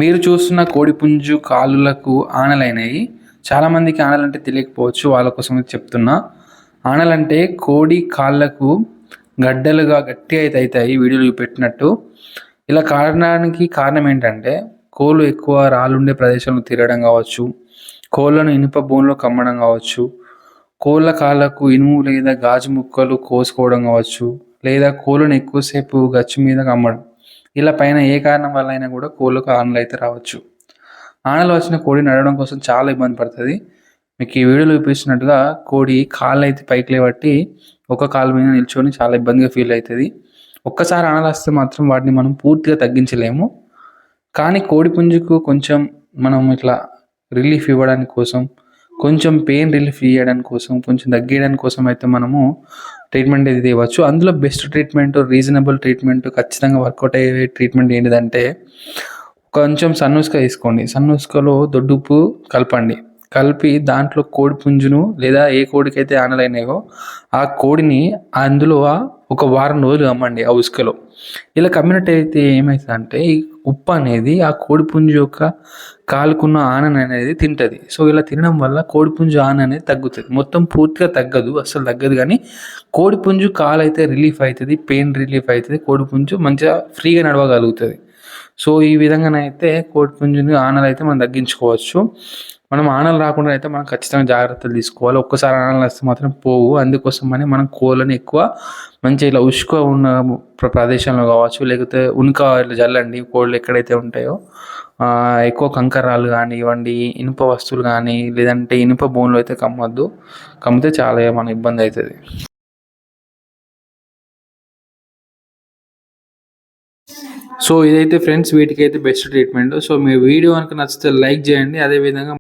మీరు చూస్తున్న కోడిపుంజు కాలులకు ఆనలైనయి. చాలామందికి ఆనలంటే తెలియకపోవచ్చు. వాళ్ళ కోసం చెప్తున్నా. ఆనలంటే కోడి కాళ్ళకు గడ్డలుగా గట్టిగా అయితే అవుతాయి వీడియోలో చూపెట్టినట్టు. ఇలా కారణానికి కారణం ఏంటంటే కోళ్ళు ఎక్కువ రాళ్ళుండే ప్రదేశంలో తిరగడం కావచ్చు, కోళ్ళను ఇనుప బోన్లో కమ్మడం కావచ్చు, కోళ్ళ కాళ్ళకు ఇనుము లేదా గాజు ముక్కలు కోసుకోవడం కావచ్చు, లేదా కోళ్ళను ఎక్కువసేపు గచ్చు మీద కమ్మడం. ఇలా పైన ఏ కారణం వల్ల అయినా కూడా కోళ్ళకు ఆనలు అయితే రావచ్చు. ఆనలు వచ్చిన కోడి నడవడం కోసం చాలా ఇబ్బంది పడుతుంది. మీకు ఈ వీడియోలో చూపిస్తున్నట్టుగా కోడి కాళ్ళు అయితే పైకి లేవట్టి ఒక కాలు మీద నిల్చొని చాలా ఇబ్బందిగా ఫీల్ అవుతుంది. ఒక్కసారి ఆనలు వస్తే మాత్రం వాటిని మనం పూర్తిగా తగ్గించలేము. కానీ కోడి పుంజుకు కొంచెం మనం ఇట్లా రిలీఫ్ ఇవ్వడానికి కోసం, కొంచెం పెయిన్ రిలీఫ్ ఇవ్వడానికి కోసం, కొంచెం తగ్గించడానికి కోసం అయితే మనము ట్రీట్మెంట్ ఇది ఇవ్వచ్చు. అందులో బెస్ట్ ట్రీట్మెంట్, రీజనబుల్ ట్రీట్మెంట్, ఖచ్చితంగా వర్కౌట్ అయ్యే ట్రీట్మెంట్ ఏంటిదంటే కొంచెం సన్నుస్క తీసుకోండి. సన్నుస్కలో దొడ్డుప్పు కలపండి. కలిపి దాంట్లో కోడి పుంజును లేదా ఏ కోడికైతే ఆనలైనాయో ఆ కోడిని అందులో ఒక వారం రోజులు కమ్మండి ఆ ఉసుకలో. ఇలా కమ్మినట్టయితే ఏమవుతుందంటే ఈ ఉప్పు అనేది ఆ కోడిపుంజు యొక్క కాలుకున్న ఆనని అనేది తింటుంది. సో ఇలా తినడం వల్ల కోడిపుంజు ఆన అనేది తగ్గుతుంది. మొత్తం పూర్తిగా తగ్గదు, అస్సలు తగ్గదు, కానీ కోడిపుంజు కాలు అయితే రిలీఫ్ అవుతుంది, పెయిన్ రిలీఫ్ అవుతుంది, కోడిపుంజు మంచిగా ఫ్రీగా నడవగలుగుతుంది. సో ఈ విధంగానైతే కోడిపుంజుని ఆనలు అయితే మనం తగ్గించుకోవచ్చు. మనం ఆనలు రాకుండా అయితే మనం ఖచ్చితంగా జాగ్రత్తలు తీసుకోవాలి. ఒక్కసారి ఆనలు వస్తే మాత్రం పోవు. అందుకోసమని మనం కోళ్ళని ఎక్కువ మంచిగా ఇలా ఉష్క ఉన్న ప్రదేశంలో కావచ్చు, లేకపోతే ఉనుక ఇట్లా జల్లండి. కోళ్ళు ఎక్కడైతే ఉంటాయో ఎక్కువ కంకరాలు కానివ్వండి, ఇనుప వస్తువులు కానీ, లేదంటే ఇనుప బోన్లు అయితే కమ్మద్దు. కమ్మితే చాలా మన ఇబ్బంది అవుతుంది. సో ఇదైతే ఫ్రెండ్స్ వీటికైతే బెస్ట్ ట్రీట్మెంట్. సో మీ వీడియో కనుక నచ్చితే లైక్ చేయండి. అదేవిధంగా